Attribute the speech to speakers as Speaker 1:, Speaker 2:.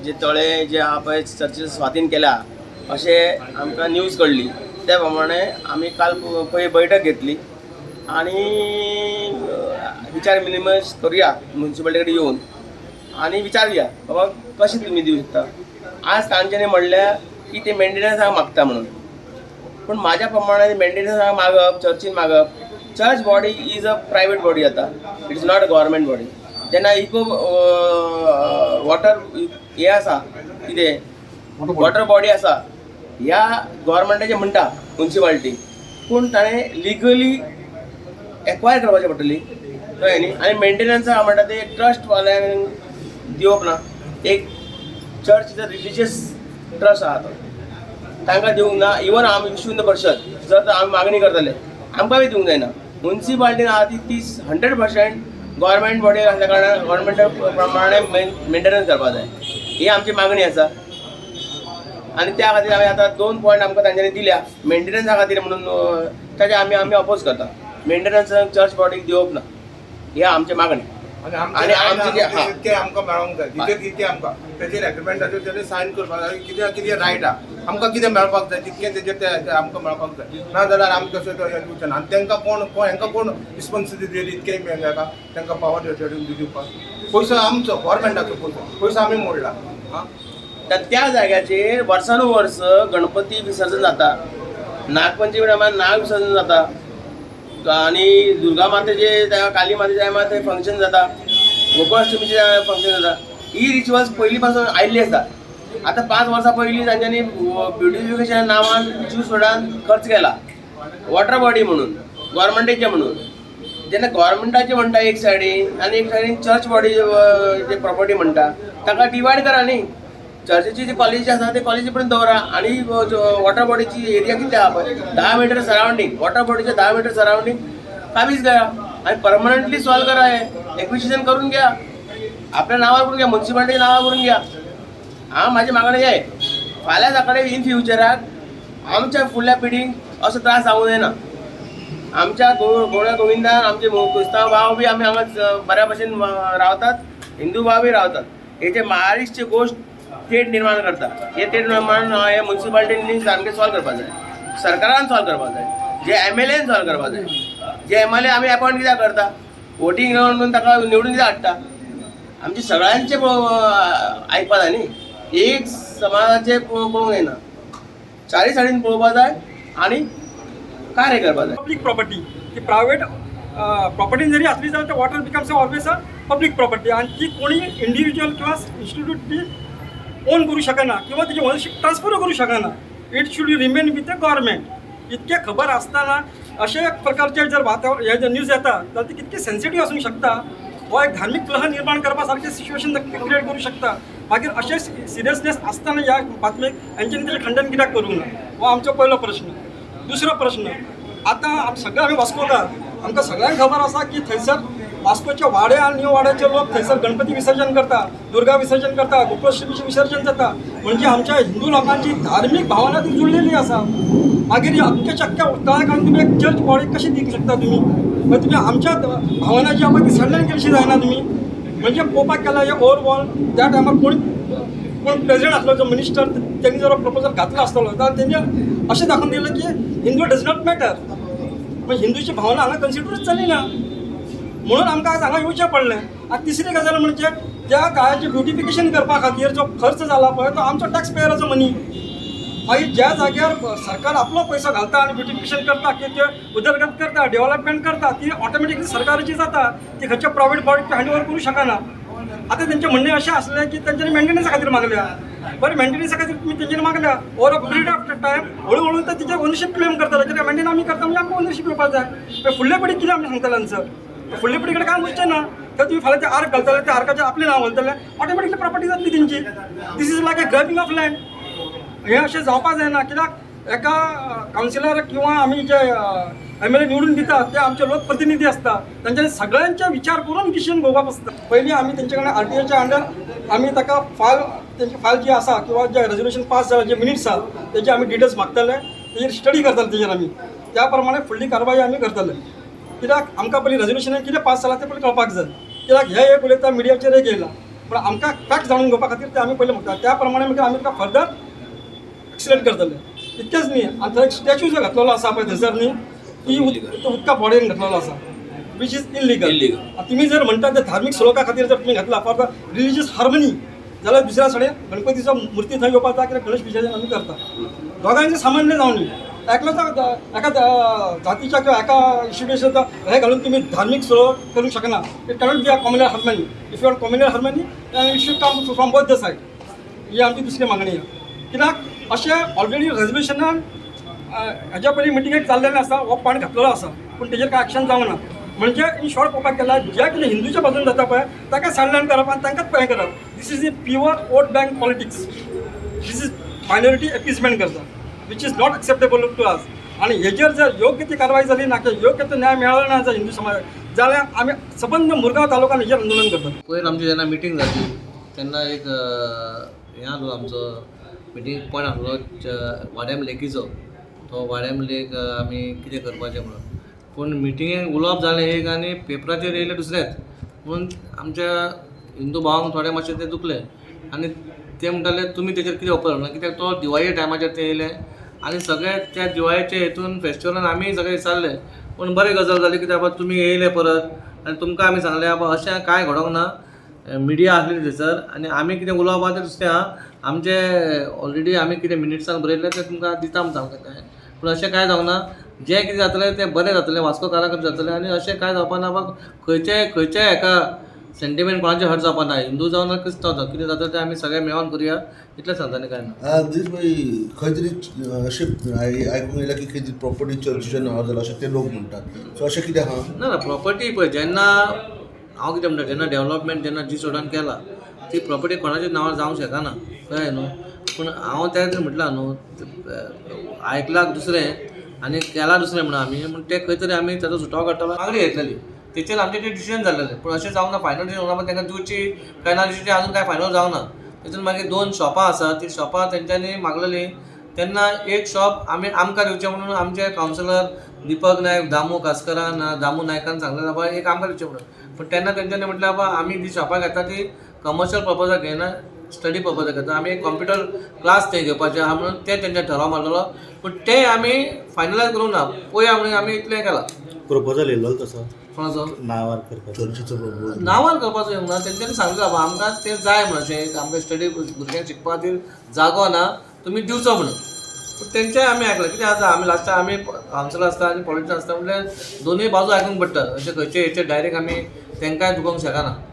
Speaker 1: जे तळे जे आहा पळय चर्चीचो स्वाधीन केला अशें आमकां न्यूज कळ्ळी. त्या प्रमाणे आमी काल पळय बैठक घेतली आनी विचार विनिमय करुया म्युन्सिपालिटी कडेन येवन आनी विचारुया बाबा कशें तुमी दिवं शकता. आज तांच्यांनी म्हणल्या की ते मेंटेनन्साक मागता म्हणून, पूण म्हाज्या प्रमाणे मेंटेनन्साक मागप चर्चीन मागप, church body is a private body आता, it is not a government body. जेन्ना इको वॉटर हे आसा कितें वॉटर बॉडी आसा ह्या गव्हर्मेंटाचें म्हणटा म्युन्सिपालिटी, पूण ताणें लिगली एक्वायर करपाचें पडटली कळ्ळें न्ही. आनी मेंटेनन्साक म्हणटा ते ट्रस्ट वाल्यांक दिवप ना. एक church is a religious trust आहा तो, तांकां दिवंक ना. इवन आमी विश्व हिंदू परिशद जर आमी मागणी करतले आमकां बी दिवंक जायना. म्युन्सिपालिटीन आहा ती 100% गव्हर्मेंट बॉडी आसल्या कारणान गव्हर्मेंटा प्रमाणे मेंटेनन्स करपाक जाय ही आमची मागणी आसा. आनी त्या खातीर आमी आतां 2 पॉयंट आमकां तांच्यांनी दिल्या मेंटेनन्सा खातीर म्हणून, ताचे आमी अपोज करता. मेंटेनन्स चर्च बॉडीक दिवप ना ही आमची मागणी.
Speaker 2: आनी आमचे जे आमकां मेळोंक जाय जितके कितें आमकां तेजेर एग्रीमेंटाचेर तेजेर सायन करपाक जाय. कितें कितें रायट आहा आमकां कितें मेळपाक जाय तितकें तेजेर ते आमकां मेळपाक जाय. ना जाल्यार आमी तशें दिवचें ना. आनी तांकां कोण हांकां कोण रिस्पॉन्सिबिलिटी दिली इतकें हेका तांकां पावर दिवपाक. पयसो आमचो गव्हर्मेंटाचो पयसो आमी मोडला.
Speaker 1: त्या जाग्याचेर वर्सानुवर्स गणपती विसर्जन जाता, नागपंचमी टायमार नाग विसर्जन जाता आनी दुर्गा मातेचे काली मातेच्या टायमार थंय फंक्शन जाता, गोकुळाष्टमीचे फंक्शन जाता. ही रिच्युअल्स पयलीं पासून आयिल्ली आसा. आतां 5 वर्सां पयलीं तांच्यांनी ब्युटिफिकेशन नांवान ज्यूस रोडान खर्च केला वॉटर बॉडी म्हणून गव्हर्मेंटाचें म्हणून. जेन्ना गव्हर्मेंटाचें म्हणटा एक सायडीन आनी एक सायडीन चर्च बॉडी जे प्रॉपर्टी म्हणटा ताका डिवायड करा न्ही. चर्चीची जी कॉलेजी आसा ते कॉलेजी पर्यंत दवरा आनी वॉटर बॉडीची एरिया कितें आहा पळय 10 मीटर सरावंडींग वॉटर बॉडीचे 10 मीटर सरावंडींग काबीज करा आनी परमनंटली सॉल्व करा. हे एक्विजिशन करून घ्या, आपल्या नांवार करून घ्या, म्युन्सिपालिटी नांवार करून घ्या. हांव म्हाजी मागणी आहे फाल्यां सकाळी इन फ्युचराक आमच्या फुडल्या पिढीक असो त्रास जावूं जायना. आमच्या गोव्या गोविंदान आमचे क्रिस्तांव भाव बी आमी हांगा बऱ्या भशेन रावतात, हिंदू भाव बी रावतात. हेचे मारिशचे गोश्ट थेट निर्माण करता. हे थेट निर्माण हे म्युन्सिपालिटींनी सारकें सॉल्व करपाक जाय, सरकारान सॉल्व करपाक जाय, जे MLAन सॉल्व करपाक जाय. जे MLA आमी अपॉयंट कित्याक करता, वोटींग घेवन ताका निवडून कित्याक हाडटा. आमचे सगळ्यांचे आयकपा जाय न्ही, एक समाजाचे पळोवंक जायना. चारी सायडीन पळोवपा जाय आनी कार्य करपा जाय.
Speaker 3: पब्लीक प्रॉपर्टी ती प्रायवेट प्रॉपर्टीन जरी असली जाल्यार water becomes always a public property आनी ती कोणी इंडिविज्युअल किंवा इन्स्टिट्यूट ती ओन करू शकना किंवा त्याची ओनरशिप ट्रान्सफर करू शकना. It should remain with the government. इतके खबर असताना अशा प्रकारचे जर वातावरण हे जर न्यूज येता जाल्यार ते कितके सेन्सिटीव असू शकता. हो एक धार्मिक कलह निर्माण करपा सारखे सिच्युएशन क्रिएट करू शकता. मागीर अशें सिरियसनेस असताना ह्या बातमेक हेंच्यांनी तेजें खंडन कित्याक करूंक ना हो आमचो पयलो प्रश्न. दुसरो प्रश्न, आतां सगळे आमी वास्कोकार आमकां सगळ्यांक खबर आसा की थंयसर वास्कोच्या वाड्या आनी न्यू वाड्याचे लोक थंयसर गणपती विसर्जन करता, दुर्गा विसर्जन करता, गोकुळाष्टमीचें विसर्जन जाता. म्हणजे आमच्या हिंदू लोकांची धार्मीक भावना ती जुळलेली आसा. मागीर अख्ख्याच्या अख्ख्या तळ्याक तुम्ही एक चर्च बॉडी कशी दिवंक शकता तुम्ही? मग तुम्ही आमच्या भावना जी आसा ती सडल्यान केली जायना तुम्ही. म्हणजे पळोवपाक गेल्यार हे ओवरऑल त्या टायमार कोण प्रेसिडेंट आसलो जो मिनिस्टर त्यांनी जर प्रपोजल घातलो आसतलो जाल्यार तेणी अशें दाखोवन दिलें की हिंदू डज नॉट मॅटर. म्हणजे हिंदूची भावना हांगा कन्सिडरूच जाली ना. म्हणून आमकां आज हांगा येवचें पडलें. आनी तिसरी गजाल म्हणजे त्या काळाचें ब्युटिफिकेशन करपा खातीर जो खर्च जाला पळय तो आमचो टॅक्स पेयराचो मनी. मागीर ज्या जाग्यार सरकार आपलो पयसो घालता आनी ब्युटिफिकेशन करता की ते उदरगत करता, डेव्हलपमेंट करता, ती ऑटोमॅटिकली सरकाराची जाता. ती खंयच्या प्रायवेट बॉडीक हँडओव्हर करूं शकना. आतां तेंचें म्हणणें अशें आसलें की तेंच्यांनी मेंटेनन्सा खातीर मागल्या. बरें मेंटेनन्सा खातीर तुमी तेंच्यांनी मागल्या over a period of time हळू हळू तर तिचे ओनरशीप क्लेम करतले. कित्याक मेंटेन आमी करता म्हणजे आमकां ओनरशीप येवपाक जाय. फुडले पिढीक कितें आमी सांगतले आन्सर? फुडले पिढी कडेन कांय वचचें ना. तर तुम्ही फाल्यां ते आर्क घालतले, त्या आर्काचेर आपलें नांव घालतले, ऑटोमॅटिकली प्रॉपर्टी जातली तेंची. This is like a grabbing of land. हें अशें जावपाक जायना. कित्याक एका कावन्सिलर किंवा आमी जे MLA निवडून दितात ते आमचे लोकप्रतिनिधी असतात. तांच्यांनी सगळ्यांचे विचार करून डिसिजन घेवपाक आसता. पयलीं आमी तेंचे कडेन RTIच्या अंडर आमी ताका तेंची फायल जी आसा किंवा जे रेजोल्युशन पास जालां जे मिनिट्स आसा तेजे आमी डिटेल्स मागतले, तेजेर स्टडी करतले तेजेर आमी. त्या प्रमाणे फुडली कारवाई आमी करतले. कित्याक आमकां पयलीं रेजोल्युशनान कितें पास जालां तें पयलीं कळपाक जाय. कित्याक हे एक उलयता मिडियाचेर एक येयला पण आमकां फॅक्ट जाणून घेवपा खातीर ते आमी पयलें म्हणटा त्या प्रमाणे मागीर आमी तुका फर्दर एक्सिलेंट करतले इतकेंच न्ही आनी थंय एक स्टॅच्यू जो घातलेलो आसा पळय थंयसर न्ही ती तो उदका बॉडेन घातलेलो आसा विच इज इलिगल. तुमी जर म्हणटा ते धार्मीक श्लोका खातीर जर तुमी घातला फॉर द रिलिजियस हार्मनी जाल्यार दुसऱ्या कडेन गणपतीचो मूर्ती थंय येवपाक जाता कित्याक गणेश विसर्जन आमी करता. दोगांयचें सामान्य जावन न्ही एका जातीच्या किंवा एका इन्स्टिट्यूशनचा हे घालून तुम्ही धार्मिक श्लोक करूंक शकना. It cannot be a communal harmony. If you are communal harmony it should come from both the side. ही आमची दुसरी मागणी आहे. कित्याक अशें ऑलरेडी रेजल्युशनान हाज्या पयलीं मिटिंगेक जाल्लेलें आसा हो पॉयंट घातलेलो आसा पूण तेजेर कांय एक्शन जावना. म्हणजे इन शॉर्ट पळोवपाक गेल्यार जे कितें हिंदूच्या बाजून जाता पळय ताका सायडलायन करप आनी तांकांच हें करप. This is the pure vote bank politics. This is minority appeasement करता which is not acceptable to us. आणि हेजेर जर योग्य ती कारवाई जाली ना की योग्य तो न्याय मेळ्ळो ना जर हिंदू समाज जाल्यार आमी सबंद मुरगांव तालुक्यात हेजेर आंदोलन करतात.
Speaker 4: पयर आमची जेन्ना मिटींग जाली तेन्ना एक हें आसलो आमचो मिटींग पॉयंट आसलो वाड्याम लेकीचो. तो वाड्याम लेक आमी कितें करपाचें म्हणून पूण मिटिंगेक उलोवप जालें एक आनी पेपराचेर येयलें दुसरेंच म्हणून आमच्या हिंदू भावांक थोडें मातशें तें दुखलें आनी ते म्हणटाले तुमी तेजेर कितें उपयोग ना कित्याक तो दिवाळे टायमाचेर ते येयले आनी सगळे त्या दिवाळेचे हेतून फेस्टिवलान आमी सगळे विचारले पूण बरी गजाल जाली कित्याक बाबा तुमी येयले परत आनी तुमकां आमी सांगलें बाबा अशें कांय घडोंक ना. मिडिया आसली थंयसर आनी आमी कितें उलोवपा तें दुसरें आहा. आमचे ऑलरेडी आमी कितें मिनिट्सान बरयल्लें तें तुमकां दिता म्हूण सांगलें काय पूण अशें कांय जावंक ना. जें कितें जातलें तें बरें जातलें वास्कोकारां खातीर जातलें आनी अशें कांय जावपा ना. बाबा खंयच्याय हेका सेंटिमेंट कोणाचें हर्ट जावपा ना. हिंदू जावन क्रिस्तांव जावं कितें जाता तें आमी सगळे मेळोन करुया इतलें सांगता आनी कांय ना.
Speaker 5: दीस खंय तरी अशें आयकूंक येयलां की खंय तरी प्रॉपर्टी चर्चेचें नांव जालां अशें ते लोक म्हणटात. सो अशें कितें आहा?
Speaker 4: ना प्रॉपर्टी पळय जेन्ना हांव कितें म्हणटा जेन्ना डेवलपमेंट जेन्ना जी सोडान केला ती प्रॉपर्टी कोणाच्या नांवार जावंक शकना कळ्ळें न्हू. पूण हांव त्या खातीर म्हटलां न्हू आयकलां दुसरें आनी केलां दुसरें म्हणून आमी म्हण तें खंय तरी आमी ताचो सुटावो काडटलो मागणी घेतलेली तेचेर आमचें तें डिसिजन जाल्लेलें. पूण अशें जावंक ना फायनल डिसिजन जावंक ना तांकां दिवची काय ना दिवची अजून कांय फायनल जावंक ना. तेतून मागीर 2 शॉपां आसा ती शॉपां तेंच्यांनी मागलेलीं तेन्ना एक शॉप आमकां दिवचें म्हणून आमचे कावन्सिलर दीपक नायक दामू नायकान सांगलें बाबा एक आमकां दिवचें म्हणून. पूण तेन्ना तेंच्यांनी म्हटलें बाबा आमी जी शॉपां घेता ती कमर्शियल पर्पजाक घेयना स्टडी पर्पजाक घेता. आमी एक कॉम्प्युटर क्लास थंय घेवपाचे आहा म्हणून ते तेंच्या ठराव मारलेलो पूण ते आमी फायनलायज करूंक ना. पळया म्हणून आमी इतलें केलां.
Speaker 6: प्रपोजल येयल्लो तसो
Speaker 4: कोणाचो
Speaker 6: नांवार करपाचो
Speaker 5: चर्चीचो प्रपोजल
Speaker 4: नांवार करपाचो येवंक ना. तेंच्यांनी सांगलें बाबा आमकां तें जाय म्हणून अशें आमकां स्टडी भुरग्यांक शिकपा खातीर जागो ना तुमी दिवचो म्हणून. पूण तेंचेंय आमी आयकलां कितें आसा आमी लास्ट आमी कावन्सिलर आसता आनी पॉलिटिशन आसता म्हणल्यार दोनूय बाजू आयकूंक पडटा. अशें खंयचे हेचेर डायरेक्ट आमी तेंकांय दुखोवंक शकना.